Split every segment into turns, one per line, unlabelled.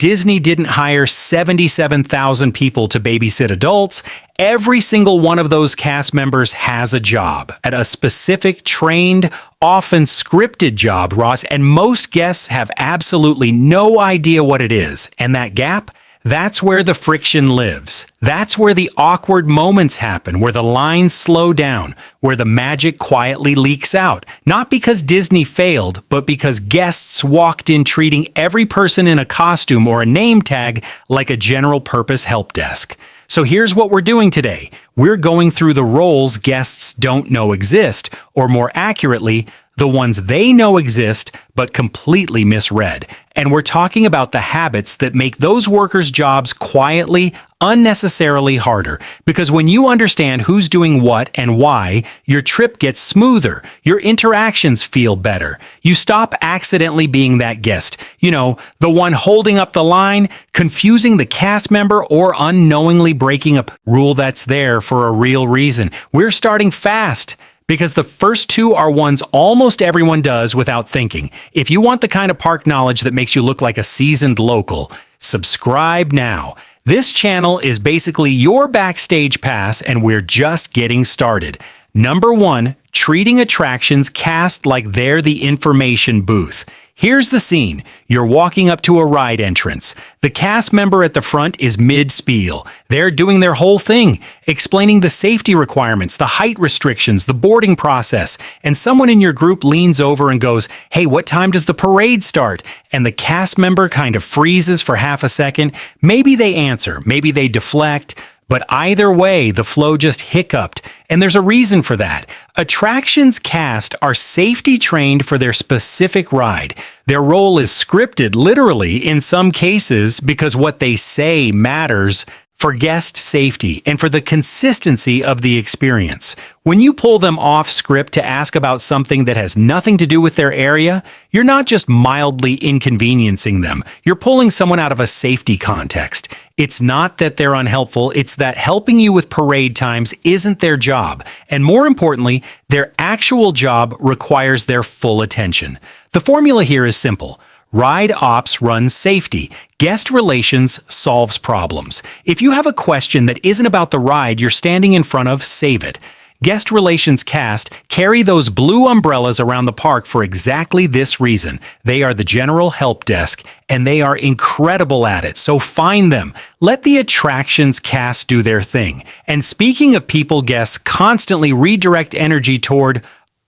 Disney didn't hire 77,000 people to babysit adults. Every single one of those cast members has a job at a specific trained, often scripted job, Ross, and most guests have absolutely no idea what it is. And that gap? That's where the friction lives. That's where the awkward moments happen, where the lines slow down, where the magic quietly leaks out. Not because Disney failed, but because guests walked in treating every person in a costume or a name tag like a general-purpose help desk. So here's what we're doing today. We're going through the roles guests don't know exist, or more accurately, the ones they know exist but completely misread. And we're talking about the habits that make those workers' jobs quietly, unnecessarily harder. Because when you understand who's doing what and why, your trip gets smoother, your interactions feel better. You stop accidentally being that guest. You know, the one holding up the line, confusing the cast member, or unknowingly breaking a rule that's there for a real reason. We're starting fast, because the first two are ones almost everyone does without thinking. If you want the kind of park knowledge that makes you look like a seasoned local, subscribe now. This channel is basically your Backstage pass, and we're just getting started. Number 1, treating attractions cast like they're the information booth. Here's the scene. You're walking up to a ride entrance. The cast member at the front is mid-spiel. They're doing their whole thing, explaining the safety requirements, the height restrictions, the boarding process, and someone in your group leans over and goes, "Hey, what time does the parade start?" And the cast member kind of freezes for half a second. Maybe they answer, maybe they deflect, but either way, the flow just hiccuped, and there's a reason for that. Attractions cast are safety trained for their specific ride. Their role is scripted, literally, in some cases, because what they say matters for guest safety and for the consistency of the experience. When you pull them off script to ask about something that has nothing to do with their area, you're not just mildly inconveniencing them. You're pulling someone out of a safety context. It's not that they're unhelpful, it's that helping you with parade times isn't their job. And more importantly, their actual job requires their full attention. The formula here is simple. Ride ops runs safety. Guest relations solves problems. If you have a question that isn't about the ride you're standing in front of, save it. Guest relations cast carry those blue umbrellas around the park for exactly this reason. They are the general help desk, and they are incredible at it, so find them. Let the attractions cast do their thing. And speaking of people guests constantly redirect energy toward,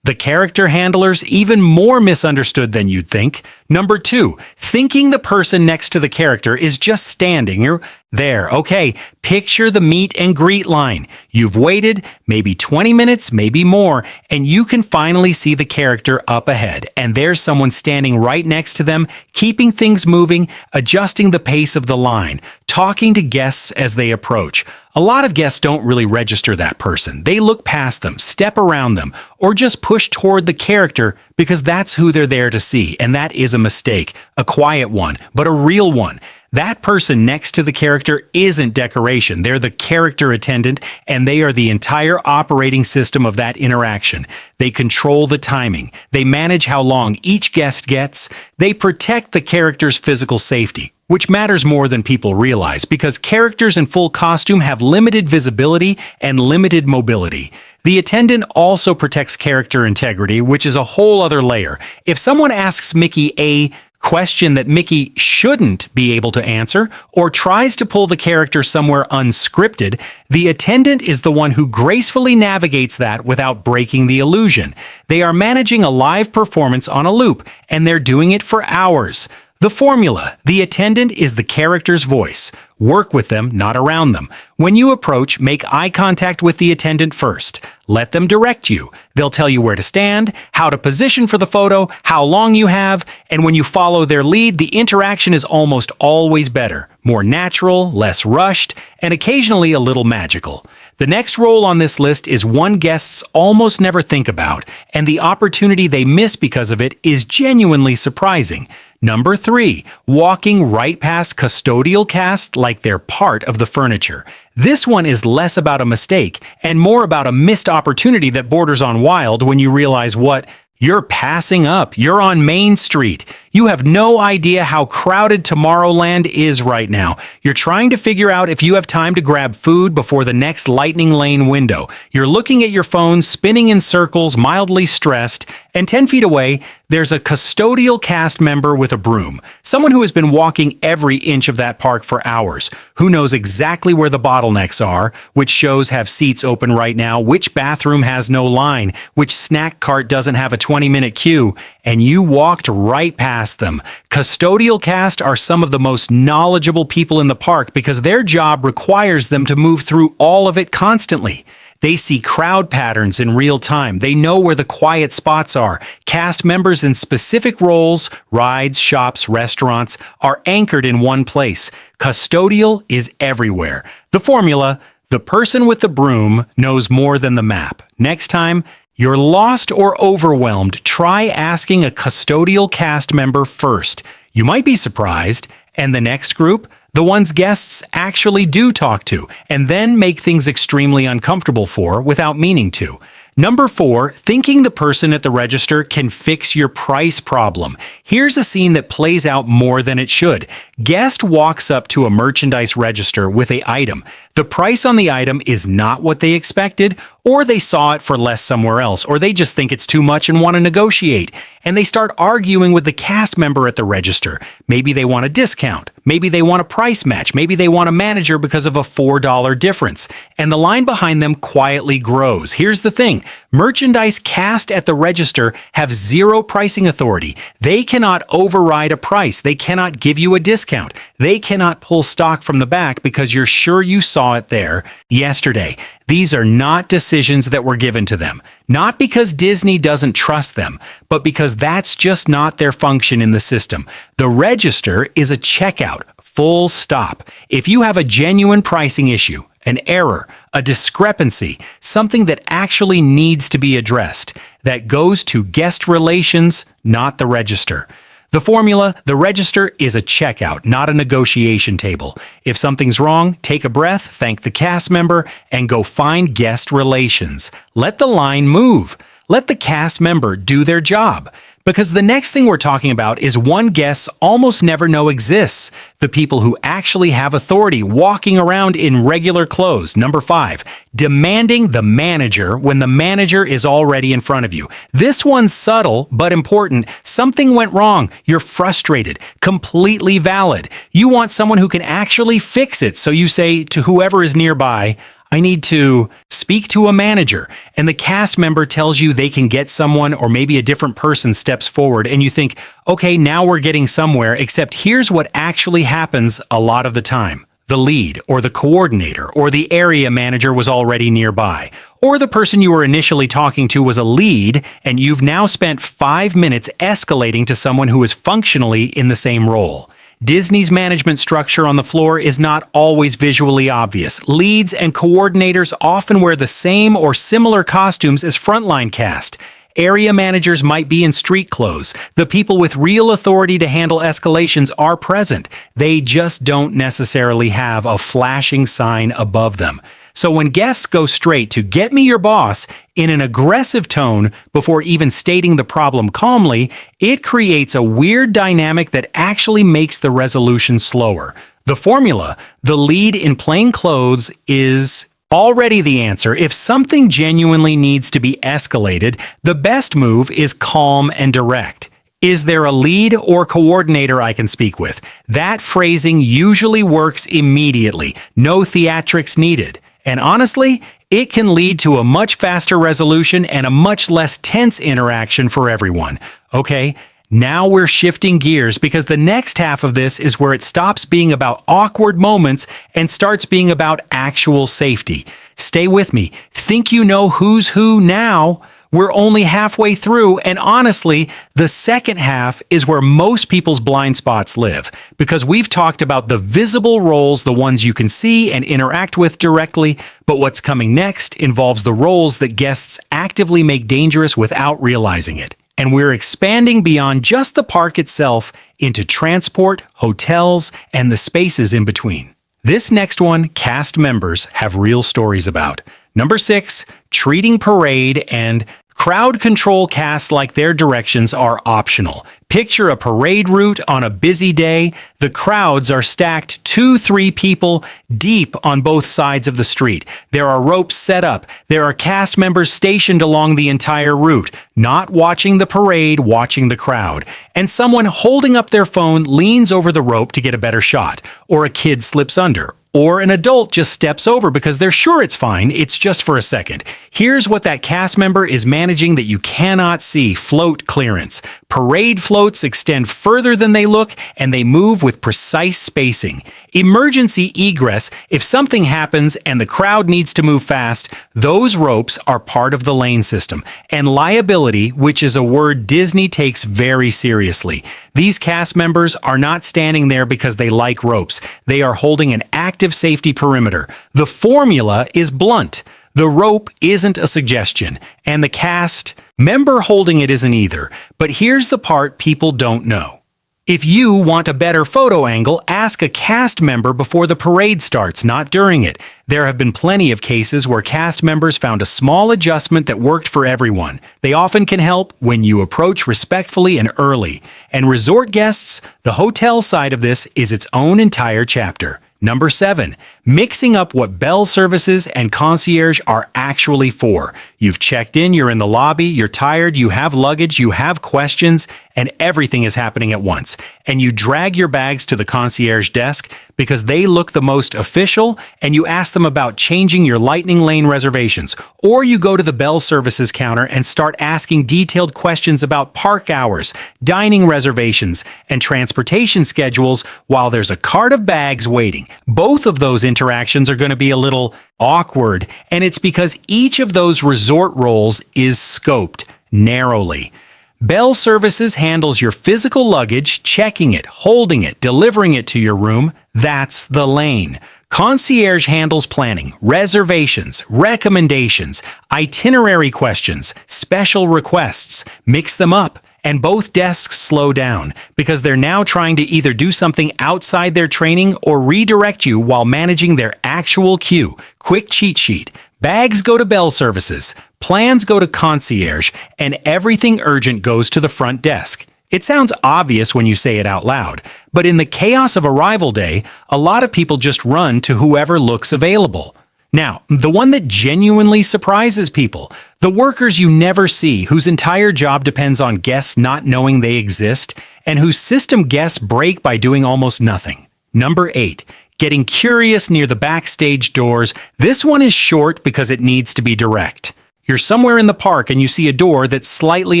the character handlers, even more misunderstood than you'd think. Number 2, thinking the person next to the character is just standing there. Okay, picture the meet and greet line. You've waited maybe 20 minutes, maybe more, and you can finally see the character up ahead. And there's someone standing right next to them, keeping things moving, adjusting the pace of the line, talking to guests as they approach. A lot of guests don't really register that person. They look past them, step around them, or just push toward the character because that's who they're there to see, and that is a mistake, a quiet one, but a real one. That person next to the character isn't decoration. They're the character attendant, and they are the entire operating system of that interaction. They control the timing. They manage how long each guest gets. They protect the character's physical safety, which matters more than people realize because characters in full costume have limited visibility and limited mobility. The attendant also protects character integrity, which is a whole other layer. If someone asks Mickey a question that Mickey shouldn't be able to answer, or tries to pull the character somewhere unscripted, the attendant is the one who gracefully navigates that without breaking the illusion. They are managing a live performance on a loop, and they're doing it for hours. The formula: the attendant is the character's voice. Work with them, not around them. When you approach, make eye contact with the attendant first. Let them direct you. They'll tell you where to stand, how to position for the photo, how long you have, and when you follow their lead, the interaction is almost always better, more natural, less rushed, and occasionally a little magical. The next role on this list is one guests almost never think about, and the opportunity they miss because of it is genuinely surprising. Number 3, walking right past custodial cast like they're part of the furniture. This one is less about a mistake and more about a missed opportunity that borders on wild when you realize what you're passing up. You're on Main Street. You have no idea how crowded Tomorrowland is right now. You're trying to figure out if you have time to grab food before the next lightning lane window. You're looking at your phone, spinning in circles, mildly stressed, and 10 feet away, there's a custodial cast member with a broom. Someone who has been walking every inch of that park for hours. Who knows exactly where the bottlenecks are, which shows have seats open right now, which bathroom has no line, which snack cart doesn't have a 20-minute queue, and you walked right past them. Custodial cast are some of the most knowledgeable people in the park because their job requires them to move through all of it constantly. They see crowd patterns in real time. They know where the quiet spots are. Cast members in specific roles, rides, shops, restaurants, are anchored in one place. Custodial is everywhere. The formula: the person with the broom knows more than the map. Next time you're lost or overwhelmed, try asking a custodial cast member first. You might be surprised. And the next group? The ones guests actually do talk to, and then make things extremely uncomfortable for without meaning to. Number 4, thinking the person at the register can fix your price problem. Here's a scene that plays out more than it should. Guest walks up to a merchandise register with an item. The price on the item is not what they expected, or they saw it for less somewhere else, or they just think it's too much and want to negotiate. And they start arguing with the cast member at the register. Maybe they want a discount. Maybe they want a price match. Maybe they want a manager because of a $4 difference. And the line behind them quietly grows. Here's the thing. Merchandise cast at the register have zero pricing authority. They cannot override a price. They cannot give you a discount. They cannot pull stock from the back because you're sure you saw it there yesterday. These are not decisions that were given to them. Not because Disney doesn't trust them, but because that's just not their function in the system. The register is a checkout, full stop. If you have a genuine pricing issue, an error, a discrepancy, something that actually needs to be addressed, that goes to guest relations, not the register. The formula: the register is a checkout, not a negotiation table. If something's wrong, take a breath, thank the cast member, and go find guest relations. Let the line move. Let the cast member do their job. Because the next thing we're talking about is one guests almost never know exists. The people who actually have authority walking around in regular clothes. Number 5, demanding the manager when the manager is already in front of you. This one's subtle but important. Something went wrong. You're frustrated. Completely valid. You want someone who can actually fix it. So you say to whoever is nearby, I need to speak to a manager, and the cast member tells you they can get someone, or maybe a different person steps forward, and you think, okay, now we're getting somewhere, except here's what actually happens a lot of the time. The lead, or the coordinator, or the area manager was already nearby, or the person you were initially talking to was a lead, and you've now spent 5 minutes escalating to someone who is functionally in the same role. Disney's management structure on the floor is not always visually obvious. Leads and coordinators often wear the same or similar costumes as frontline cast. Area managers might be in street clothes. The people with real authority to handle escalations are present. They just don't necessarily have a flashing sign above them. So when guests go straight to "get me your boss" in an aggressive tone before even stating the problem calmly, it creates a weird dynamic that actually makes the resolution slower. The formula: the lead in plain clothes is already the answer. If something genuinely needs to be escalated, the best move is calm and direct. Is there a lead or coordinator I can speak with? That phrasing usually works immediately. No theatrics needed. And honestly, it can lead to a much faster resolution and a much less tense interaction for everyone. Okay, now we're shifting gears because the next half of this is where it stops being about awkward moments and starts being about actual safety. Stay with me. Think you know who's who now? We're only halfway through, and honestly, the second half is where most people's blind spots live, because we've talked about the visible roles, the ones you can see and interact with directly, but what's coming next involves the roles that guests actively make dangerous without realizing it. And we're expanding beyond just the park itself into transport, hotels, and the spaces in between. This next one, cast members have real stories about. Number 6, treating parade and crowd control casts like their directions are optional. Picture a parade route on a busy day. The crowds are stacked 2-3 people deep on both sides of the street. There are ropes set up. There are cast members stationed along the entire route, not watching the parade, watching the crowd. And someone holding up their phone leans over the rope to get a better shot, or a kid slips under. Or an adult just steps over because they're sure it's fine, it's just for a second. Here's what that cast member is managing that you cannot see: float clearance. Parade floats extend further than they look, and they move with precise spacing. Emergency egress: if something happens and the crowd needs to move fast, those ropes are part of the lane system. And liability, which is a word Disney takes very seriously. These cast members are not standing there because they like ropes. They are holding an active safety perimeter. The formula is blunt. The rope isn't a suggestion, and the cast member holding it isn't either. But here's the part people don't know. If you want a better photo angle, ask a cast member before the parade starts, not during it. There have been plenty of cases where cast members found a small adjustment that worked for everyone. They often can help when you approach respectfully and early. And resort guests, the hotel side of this is its own entire chapter. Number 7, mixing up what bell services and concierge are actually for. You've checked in, you're in the lobby, you're tired, you have luggage, you have questions, and everything is happening at once. And you drag your bags to the concierge desk because they look the most official, and you ask them about changing your lightning lane reservations. Or you go to the bell services counter and start asking detailed questions about park hours, dining reservations, and transportation schedules while there's a cart of bags waiting. Both of those interactions are going to be a little awkward, and it's because each of those resort roles is scoped narrowly. Bell Services handles your physical luggage, checking it, holding it, delivering it to your room. That's the lane. Concierge handles planning, reservations, recommendations, itinerary questions, special requests. Mix them up, and both desks slow down because they're now trying to either do something outside their training or redirect you while managing their actual queue. Quick cheat sheet. Bags go to Bell Services, plans go to concierge, and everything urgent goes to the front desk. It sounds obvious when you say it out loud, but in the chaos of arrival day, a lot of people just run to whoever looks available. Now, the one that genuinely surprises people, the workers you never see, whose entire job depends on guests not knowing they exist, and whose system guests break by doing almost nothing. Number 8. Getting curious near the backstage doors. This one is short because it needs to be direct. You're somewhere in the park and you see a door that's slightly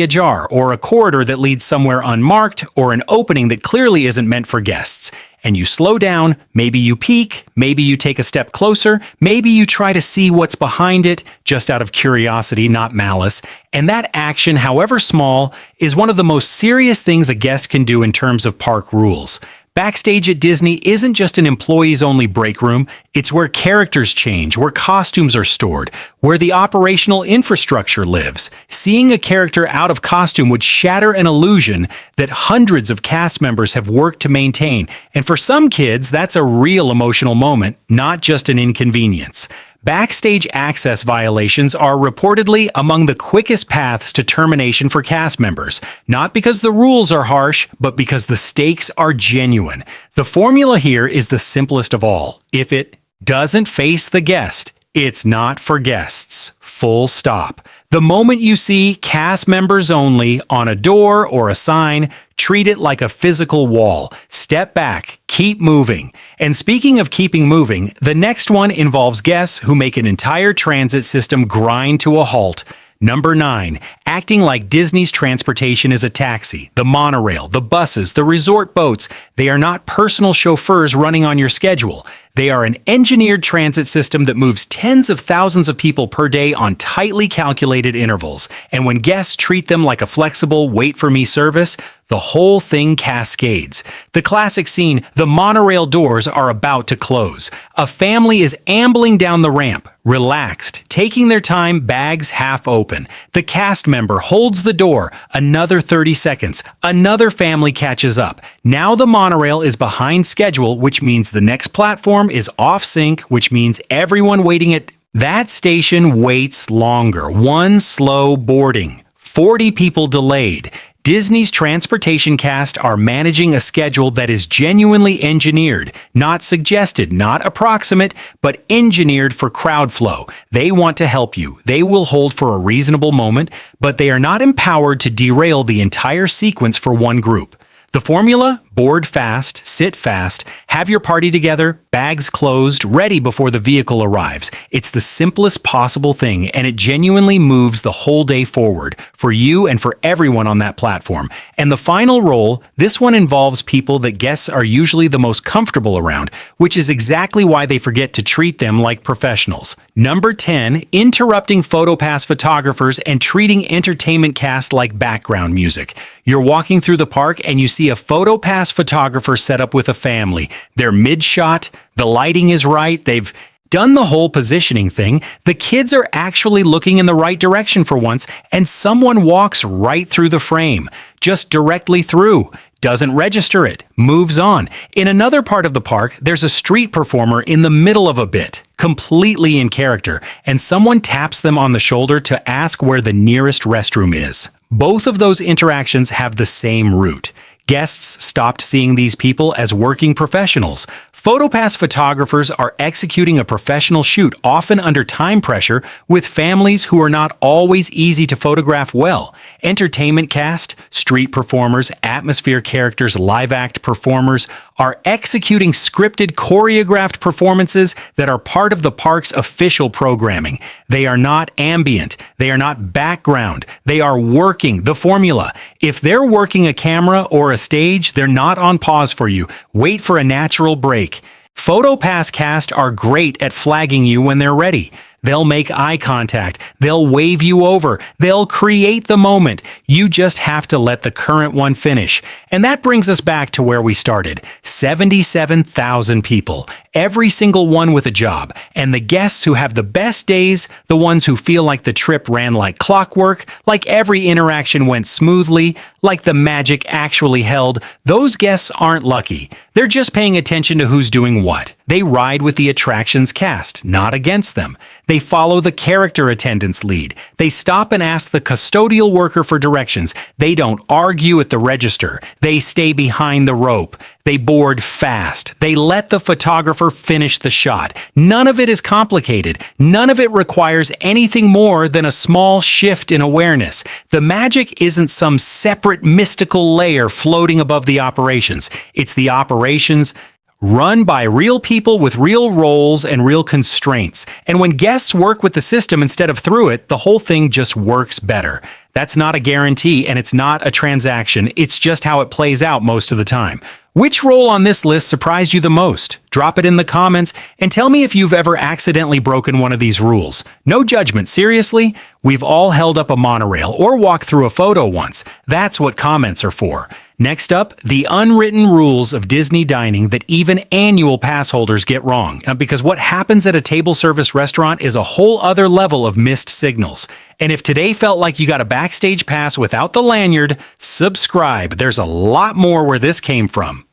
ajar, or a corridor that leads somewhere unmarked, or an opening that clearly isn't meant for guests. And you slow down, maybe you peek, maybe you take a step closer, maybe you try to see what's behind it, just out of curiosity, not malice. And that action, however small, is one of the most serious things a guest can do in terms of park rules. Backstage at Disney isn't just an employees-only break room, it's where characters change, where costumes are stored, where the operational infrastructure lives. Seeing a character out of costume would shatter an illusion that hundreds of cast members have worked to maintain, and for some kids, that's a real emotional moment, not just an inconvenience. Backstage access violations are reportedly among the quickest paths to termination for cast members, not because the rules are harsh, but because the stakes are genuine. The formula here is the simplest of all. If it doesn't face the guest, it's not for guests. Full stop. The moment you see cast members only on a door or a sign, treat it like a physical wall. Step back, keep moving. And speaking of keeping moving, the next one involves guests who make an entire transit system grind to a halt. Number 9, acting like Disney's transportation is a taxi. The monorail, the buses, the resort boats, they are not personal chauffeurs running on your schedule. They are an engineered transit system that moves tens of thousands of people per day on tightly calculated intervals. And when guests treat them like a flexible wait-for-me service, the whole thing cascades. The classic scene, the monorail doors are about to close. A family is ambling down the ramp, relaxed, taking their time, bags half open. The cast member holds the door. Another 30 seconds. Another family catches up. Now the monorail is behind schedule, which means the next platform is off sync, which means everyone waiting at that station waits longer. One slow boarding. 40 people delayed. Disney's transportation cast are managing a schedule that is genuinely engineered, not suggested, not approximate, but engineered for crowd flow. They want to help you. They will hold for a reasonable moment, but they are not empowered to derail the entire sequence for one group. The formula? Board fast, sit fast, have your party together, bags closed, ready before the vehicle arrives. It's the simplest possible thing, and it genuinely moves the whole day forward for you and for everyone on that platform. And the final role, this one involves people that guests are usually the most comfortable around, which is exactly why they forget to treat them like professionals. Number 10, interrupting PhotoPass photographers and treating entertainment cast like background music. You're walking through the park and you see a PhotoPass photographer set up with a family. They're mid-shot, the lighting is right, they've done the whole positioning thing. The kids are actually looking in the right direction for once, and someone walks right through the frame, just directly through. Doesn't register it, moves on. In another part of the park, there's a street performer in the middle of a bit, completely in character, and someone taps them on the shoulder to ask where the nearest restroom is. Both of those interactions have the same root. Guests stopped seeing these people as working professionals. PhotoPass photographers are executing a professional shoot, often under time pressure, with families who are not always easy to photograph well. Entertainment cast, street performers, atmosphere characters, live act performers are executing scripted, choreographed performances that are part of the park's official programming. They are not ambient. They are not background. They are working the formula. If they're working a camera or a stage, they're not on pause for you. Wait for a natural break. PhotoPass cast are great at flagging you when they're ready. They'll make eye contact. They'll wave you over. They'll create the moment. You just have to let the current one finish. And that brings us back to where we started. 77,000 people. Every single one with a job. And the guests who have the best days, the ones who feel like the trip ran like clockwork, like every interaction went smoothly, like the magic actually held, those guests aren't lucky. They're just paying attention to who's doing what. They ride with the attraction's cast, not against them. They follow the character attendant's lead. They stop and ask the custodial worker for directions. They don't argue at the register. They stay behind the rope. They board fast. They let the photographer finish the shot. None of it is complicated. None of it requires anything more than a small shift in awareness. The magic isn't some separate mystical layer floating above the operations. It's the operations run by real people with real roles and real constraints. And when guests work with the system instead of through it, the whole thing just works better. That's not a guarantee, and it's not a transaction. It's just how it plays out most of the time. Which role on this list surprised you the most? Drop it in the comments and tell me if you've ever accidentally broken one of these rules. No judgment, seriously? We've all held up a monorail or walked through a photo once. That's what comments are for. Next up, the unwritten rules of Disney dining that even annual pass holders get wrong. Because what happens at a table service restaurant is a whole other level of missed signals. And if today felt like you got a Backstage pass without the lanyard, subscribe. There's a lot more where this came from.